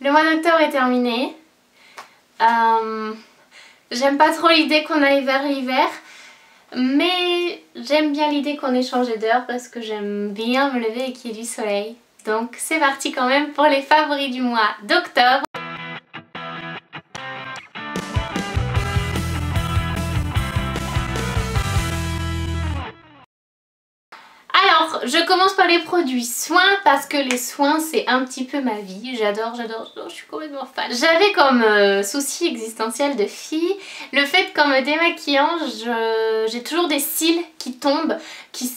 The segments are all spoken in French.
Le mois d'octobre est terminé. J'aime pas trop l'idée qu'on aille vers l'hiver, mais j'aime bien l'idée qu'on ait changé d'heure parce que j'aime bien me lever et qu'il y ait du soleil. Donc c'est parti quand même pour les favoris du mois d'octobre. Alors, je commence par les produits soins parce que les soins c'est un petit peu ma vie. J'adore, je suis complètement fan. J'avais comme souci existentiel de fille le fait qu'en me démaquillant, j'ai toujours des cils qui tombent, qui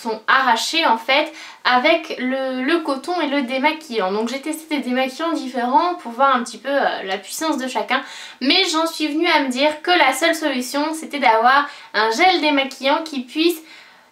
sont arrachés en fait avec le coton et le démaquillant. Donc j'ai testé des démaquillants différents pour voir un petit peu la puissance de chacun. Mais j'en suis venue à me dire que la seule solution c'était d'avoir un gel démaquillant qui puisse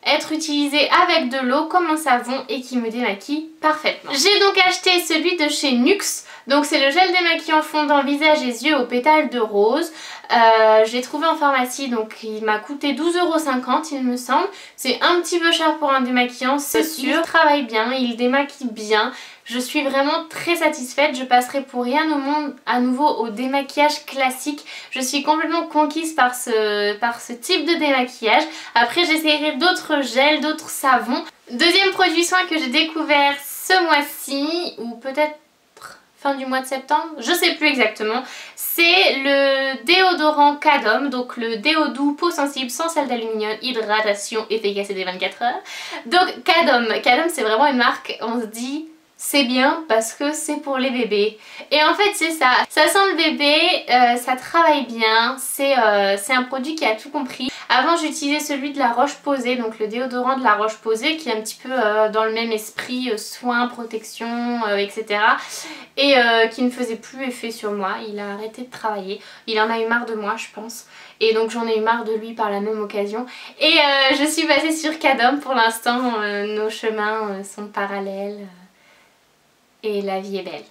être utilisé avec de l'eau comme un savon et qui me démaquille parfaitement. J'ai donc acheté celui de chez Nuxe. Donc c'est le gel démaquillant fondant visage et yeux aux pétales de rose. Je l'ai trouvé en pharmacie, donc il m'a coûté 12,50 € il me semble. C'est un petit peu cher pour un démaquillant, c'est sûr. Il travaille bien, il démaquille bien. Je suis vraiment très satisfaite, je passerai pour rien au monde à nouveau au démaquillage classique. Je suis complètement conquise par ce type de démaquillage. Après j'essaierai d'autres gels, d'autres savons. Deuxième produit soin que j'ai découvert ce mois-ci, ou peut-être fin du mois de septembre, je sais plus exactement, c'est le déodorant Cadom, donc le déo doux peau sensible sans sel d'aluminium, hydratation, efficacité 24 heures. Donc Cadom c'est vraiment une marque, on se dit c'est bien parce que c'est pour les bébés. Et en fait c'est ça, ça sent le bébé, ça travaille bien, c'est un produit qui a tout compris. Avant j'utilisais celui de la Roche-Posay, donc le déodorant de la Roche-Posay qui est un petit peu dans le même esprit, soin, protection, etc. Et qui ne faisait plus effet sur moi, il a arrêté de travailler, il en a eu marre de moi je pense. Et donc j'en ai eu marre de lui par la même occasion. Et je suis passée sur Cadom pour l'instant, nos chemins sont parallèles. Et la vie est belle.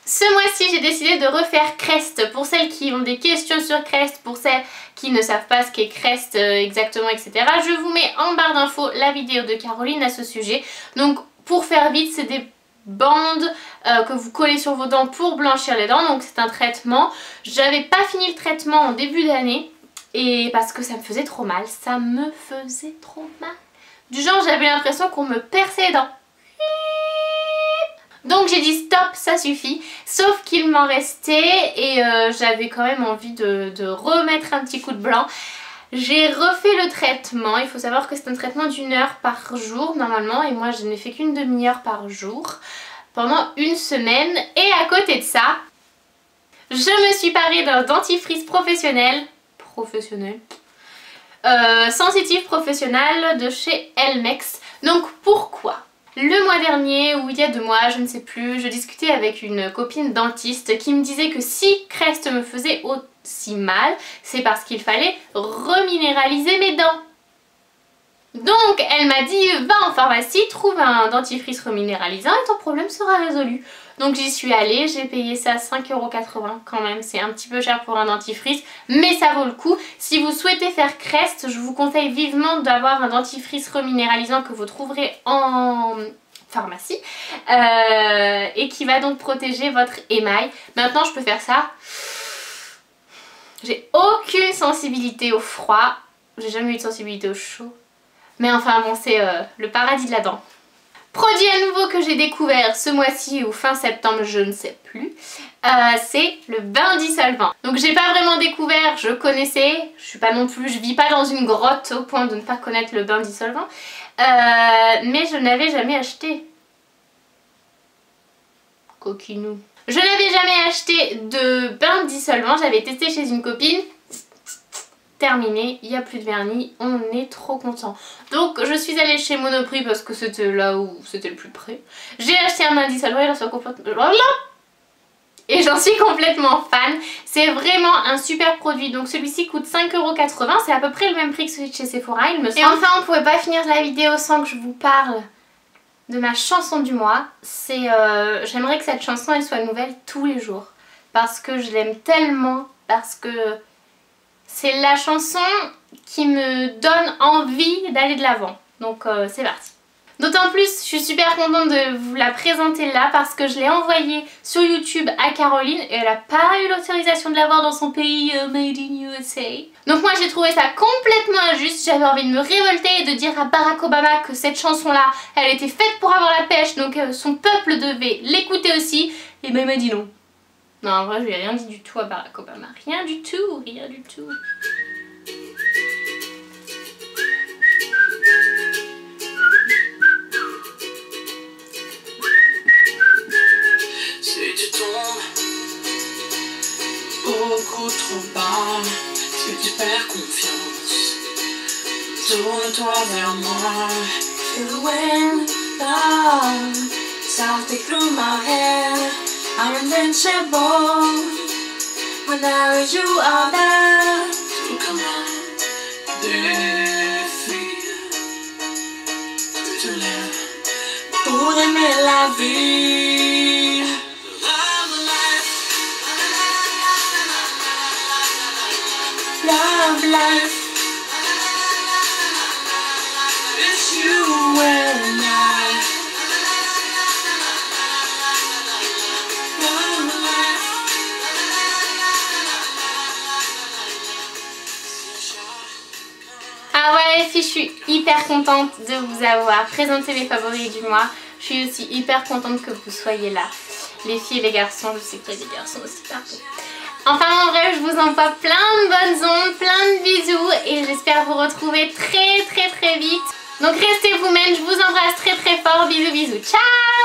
Ce mois-ci, j'ai décidé de refaire Crest. Pour celles qui ont des questions sur Crest, pour celles qui ne savent pas ce qu'est Crest exactement, etc. Je vous mets en barre d'infos la vidéo de Caroline à ce sujet. Donc pour faire vite, c'est des bandes que vous collez sur vos dents pour blanchir les dents. Donc c'est un traitement. J'avais pas fini le traitement en début d'année. Et parce que ça me faisait trop mal. Ça me faisait trop mal. Du genre, j'avais l'impression qu'on me perçait les dents. Donc j'ai dit stop, ça suffit, sauf qu'il m'en restait et j'avais quand même envie de remettre un petit coup de blanc. J'ai refait le traitement, il faut savoir que c'est un traitement d'1 heure par jour normalement et moi je n'ai fait qu'une demi-heure par jour pendant une semaine. Et à côté de ça, je me suis parée d'un dentifrice professionnel, sensitif professionnel de chez Elmex. Donc pourquoi ? Le mois dernier ou il y a 2 mois, je ne sais plus, je discutais avec une copine dentiste qui me disait que si Crest me faisait aussi mal, c'est parce qu'il fallait reminéraliser mes dents. Donc elle m'a dit va en pharmacie, trouve un dentifrice reminéralisant et ton problème sera résolu. Donc j'y suis allée, j'ai payé ça 5,80 € quand même, c'est un petit peu cher pour un dentifrice, mais ça vaut le coup. Si vous souhaitez faire Crest, je vous conseille vivement d'avoir un dentifrice reminéralisant que vous trouverez en pharmacie et qui va donc protéger votre émail. Maintenant je peux faire ça. J'ai aucune sensibilité au froid, j'ai jamais eu de sensibilité au chaud. Mais enfin bon, c'est le paradis de la dent. Produit à nouveau que j'ai découvert ce mois-ci ou fin septembre, je ne sais plus, c'est le bain dissolvant. Donc j'ai pas vraiment découvert, je connaissais, je vis pas dans une grotte au point de ne pas connaître le bain dissolvant, mais je n'avais jamais acheté. Coquinou. Je n'avais jamais acheté de bain dissolvant, j'avais testé chez une copine. Terminé, il n'y a plus de vernis, on est trop content. Donc je suis allée chez Monoprix parce que c'était là où c'était le plus près. J'ai acheté un bain dissolvant et j'en suis complètement fan. C'est vraiment un super produit. Donc celui-ci coûte 5,80 €, c'est à peu près le même prix que celui de chez Sephora il me semble. Et enfin on ne pouvait pas finir la vidéo sans que je vous parle de ma chanson du mois. C'est j'aimerais que cette chanson elle soit nouvelle tous les jours. Parce que je l'aime tellement, parce que c'est la chanson qui me donne envie d'aller de l'avant. Donc c'est parti. D'autant plus, je suis super contente de vous la présenter là parce que je l'ai envoyée sur YouTube à Caroline et elle n'a pas eu l'autorisation de l'avoir dans son pays Made in USA. Donc moi j'ai trouvé ça complètement injuste, j'avais envie de me révolter et de dire à Barack Obama que cette chanson là, elle était faite pour avoir la pêche, donc son peuple devait l'écouter aussi. Et ben il m'a dit non. Non, en vrai je lui ai rien dit du tout à Barack Obama, rien du tout, rien du tout. Beaucoup trop bas, si tu perds confiance, tourne-toi vers moi. Feel the wind blow, softly through my hair. I'm invincible, whenever you are there. Tout comme un défi, tu te lèves pour aimer la vie. Love life, it's you and I. Love life. Ah ouais les filles, je suis hyper contente de vous avoir présenté mes favoris du mois. Je suis aussi hyper contente que vous soyez là. Les filles et les garçons, je sais qu'il y a des garçons aussi partout. Enfin en bref, je vous envoie plein de bonnes ondes, plein de bisous et j'espère vous retrouver très vite. Donc restez vous-même, je vous embrasse très fort, bisous bisous, ciao.